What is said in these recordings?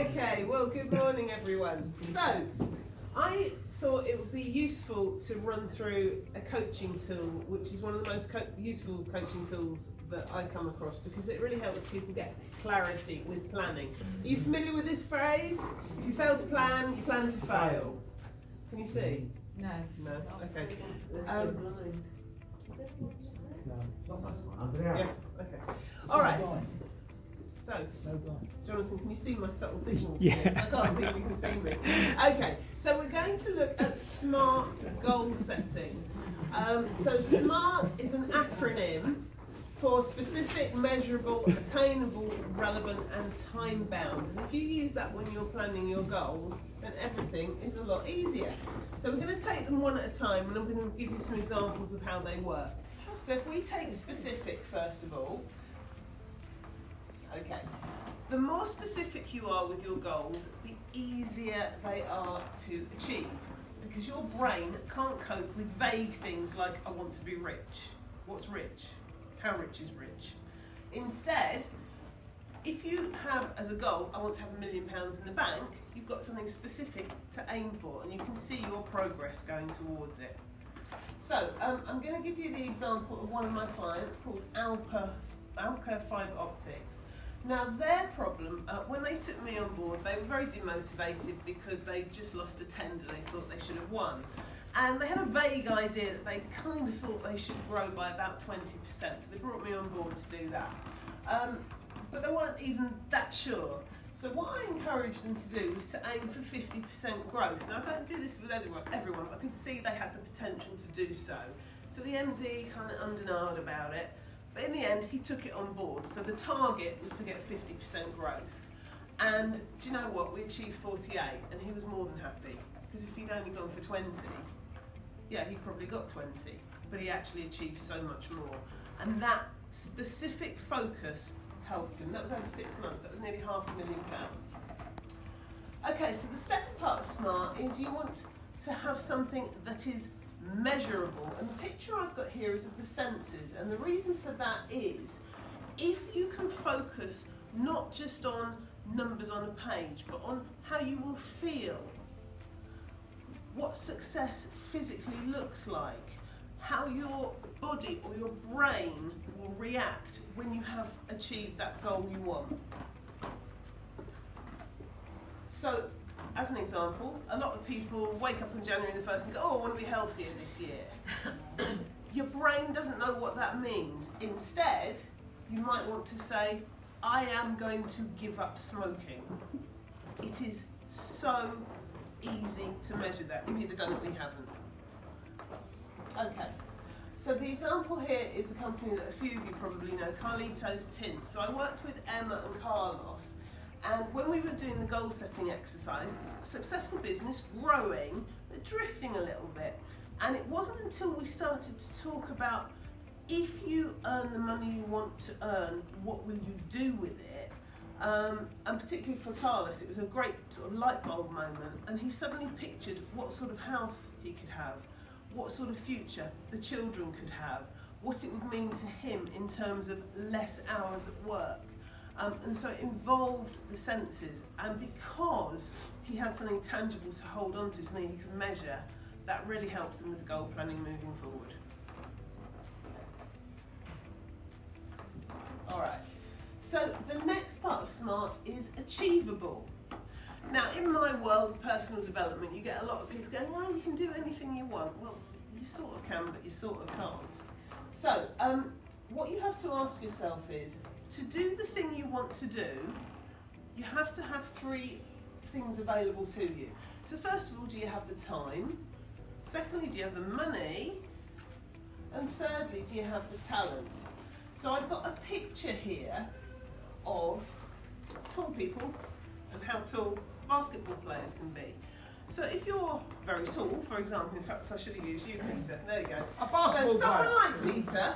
Okay, well, good morning everyone. So, I thought it would be useful to run through a coaching tool, which is one of the most useful coaching tools that I come across, because it really helps people get clarity with planning. Are you familiar with this phrase? If you fail to plan, you plan to fail. Can you see? No. No? Okay. Andrea. Yeah, okay. All right. So, Jonathan, can you see my subtle signals? Yeah. I can't see if you can see me. Okay, so we're going to look at SMART goal setting. So SMART is an acronym for specific, measurable, attainable, relevant and time-bound. And if you use that when you're planning your goals, then everything is a lot easier. So we're going to take them one at a time, and I'm going to give you some examples of how they work. So if we take specific first of all, okay, the more specific you are with your goals, the easier they are to achieve, because your brain can't cope with vague things like, I want to be rich. What's rich? How rich is rich? Instead, if you have as a goal, I want to have £1 million in the bank, you've got something specific to aim for, and you can see your progress going towards it. So, I'm going to give you the example of one of my clients called Alka Fibre Optics. Now, their problem, when they took me on board, they were very demotivated because they just lost a tender they thought they should have won. And they had a vague idea that they kind of thought they should grow by about 20%, so they brought me on board to do that. But they weren't even that sure. So what I encouraged them to do was to aim for 50% growth. Now, I don't do this with everyone, but I could see they had the potential to do so. So the MD kind of ummed and ahed about it. But in the end, he took it on board. So the target was to get 50% growth. And do you know what? We achieved 48, and he was more than happy. Because if he'd only gone for 20, yeah, he probably got 20. But he actually achieved so much more. And that specific focus helped him. That was over 6 months. That was nearly £500,000. Okay, so the second part of SMART is you want to have something that is measurable, and the picture I've got here is of the senses, and the reason for that is if you can focus not just on numbers on a page, but on how you will feel, what success physically looks like, how your body or your brain will react when you have achieved that goal you want. So, as an example, a lot of people wake up on January the 1st and go, oh, I want to be healthier this year. Your brain doesn't know what that means. Instead, you might want to say, I am going to give up smoking. It is so easy to measure that. You've either done it or you haven't. Okay, so the example here is a company that a few of you probably know, Carlito's Tint. So I worked with Emma and Carlos, and when we were doing the goal setting exercise, successful business, growing, but drifting a little bit. And it wasn't until we started to talk about, if you earn the money you want to earn, what will you do with it? And particularly for Carlos, it was a great sort of light bulb moment, and he suddenly pictured what sort of house he could have, what sort of future the children could have, what it would mean to him in terms of less hours at work. And so it involved the senses, and because he had something tangible to hold on to, something he could measure, that really helped him with goal planning moving forward. All right, so the next part of SMART is achievable. Now, in my world of personal development, you get a lot of people going, oh, you can do anything you want. Well, you sort of can, but you sort of can't. So, what you have to ask yourself is, to do the thing you want to do, you have to have 3 things available to you. So first of all, do you have the time? Secondly, do you have the money? And thirdly, do you have the talent? So I've got a picture here of tall people and how tall basketball players can be. So if you're very tall, for example, in fact I should have used you, Peter, there you go. A basketball so someone player. like Peter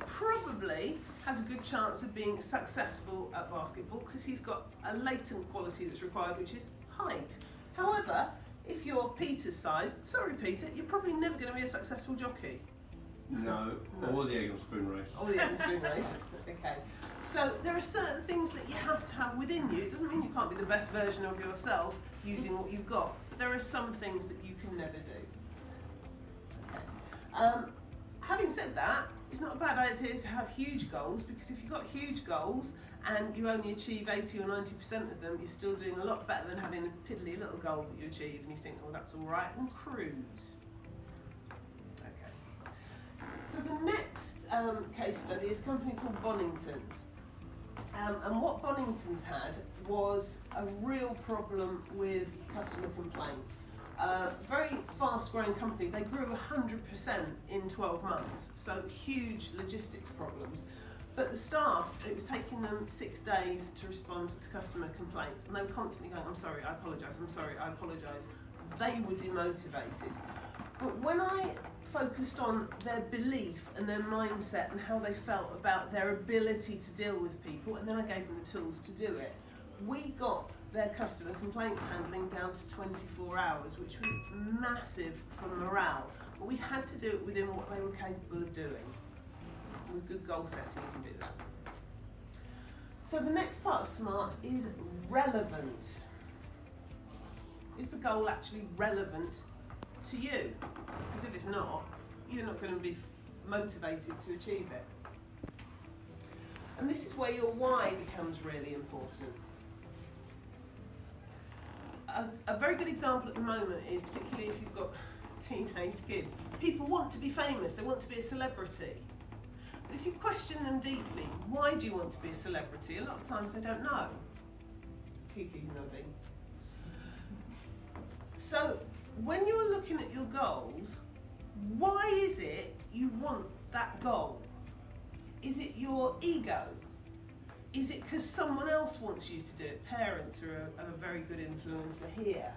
probably has a good chance of being successful at basketball because he's got a latent quality that's required, which is height. However, if you're Peter's size, sorry Peter, you're probably never going to be a successful jockey. No, or the egg and spoon race. Or the egg and spoon race, okay. So there are certain things that you have to have within you. It doesn't mean you can't be the best version of yourself using what you've got, but there are some things that you can never do. Okay. Having said that, it's not a bad idea to have huge goals, because if you've got huge goals and you only achieve 80 or 90% of them, you're still doing a lot better than having a piddly little goal that you achieve and you think, oh, that's all right, and cruise. Okay. So the next case study is a company called Bonington's. And what Bonington's had was a real problem with customer complaints. Very fast-growing company. They grew 100% in 12 months, so huge logistics problems. But the staff, it was taking them 6 days to respond to customer complaints, and they were constantly going, I'm sorry, I apologise, I'm sorry, I apologise. They were demotivated. But when I focused on their belief and their mindset and how they felt about their ability to deal with people, and then I gave them the tools to do it, we got their customer complaints handling down to 24 hours, which was massive for morale. But we had to do it within what they were capable of doing. With good goal setting, you can do that. So the next part of SMART is relevant. Is the goal actually relevant to you? Because if it's not, you're not going to be motivated to achieve it. And this is where your why becomes really important. A very good example at the moment is, particularly if you've got teenage kids, people want to be famous, they want to be a celebrity. But if you question them deeply, why do you want to be a celebrity? A lot of times they don't know. Kiki's nodding. So when you're looking at your goals, why is it you want that goal? Is it your ego? Is it because someone else wants you to do it? Parents are a very good influencer here.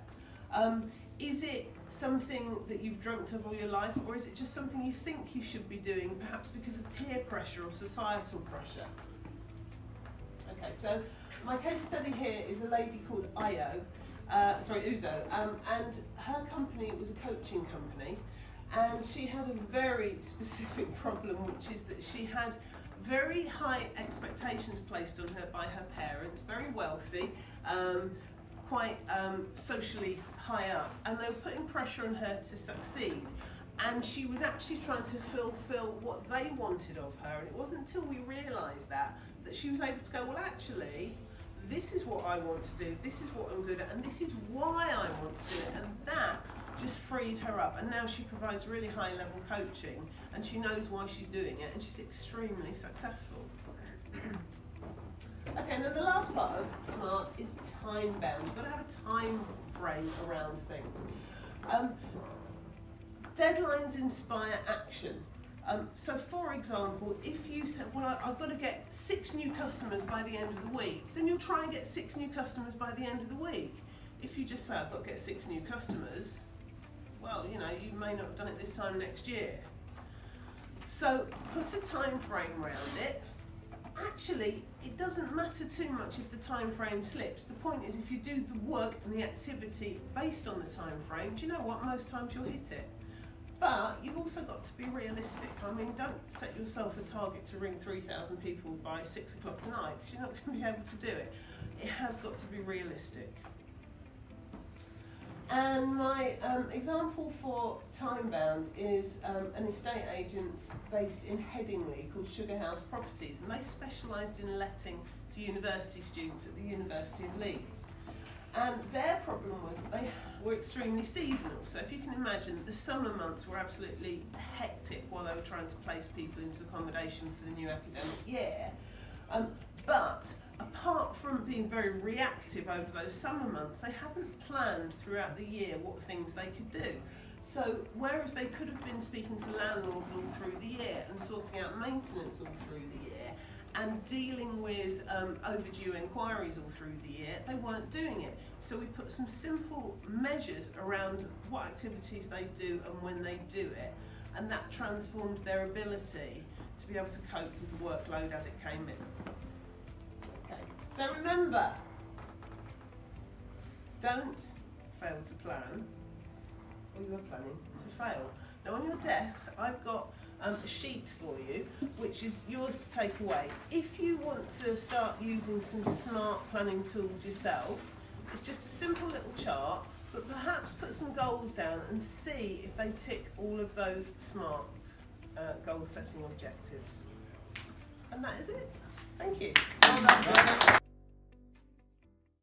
Is it something that you've dreamt of all your life, or is it just something you think you should be doing, perhaps because of peer pressure or societal pressure? Okay, so my case study here is a lady called Uzo, and her company was a coaching company, and she had a very specific problem, which is that she had very high expectations placed on her by her parents, very wealthy, quite socially high up, and they were putting pressure on her to succeed. And she was actually trying to fulfill what they wanted of her, and it wasn't until we realised that she was able to go, well, actually, this is what I want to do, this is what I'm good at, and this is why I want to do it, and that just freed her up. And now she provides really high level coaching, and she knows why she's doing it, and she's extremely successful. Okay, and then the last part of SMART is time bound. You've got to have a time frame around things. Deadlines inspire action. So for example, if you said, well, I've got to get 6 new customers by the end of the week, then you'll try and get 6 new customers by the end of the week. If you just say, I've got to get 6 new customers, well, you know, you may not have done it this time next year. So put a time frame around it. Actually, it doesn't matter too much if the time frame slips. The point is, if you do the work and the activity based on the time frame, do you know what? Most times you'll hit it. But you've also got to be realistic. I mean, don't set yourself a target to ring 3,000 people by 6 o'clock tonight, because you're not going to be able to do it. It has got to be realistic. And my example for time-bound is an estate agent based in Headingley called Sugar House Properties, and they specialised in letting to university students at the University of Leeds. And their problem was they were extremely seasonal. So if you can imagine, the summer months were absolutely hectic while they were trying to place people into accommodation for the new academic year. But apart from being very reactive over those summer months, they hadn't planned throughout the year what things they could do. So whereas they could have been speaking to landlords all through the year and sorting out maintenance all through the year and dealing with overdue inquiries all through the year, they weren't doing it. So we put some simple measures around what activities they do and when they do it, and that transformed their ability to be able to cope with the workload as it came in. Okay, so remember, don't fail to plan, or you're planning to fail. Now on your desks, I've got a sheet for you, which is yours to take away. If you want to start using some smart planning tools yourself, it's just a simple little chart, but perhaps put some goals down and see if they tick all of those smart goal setting objectives. And that is it. Thank you. Well done.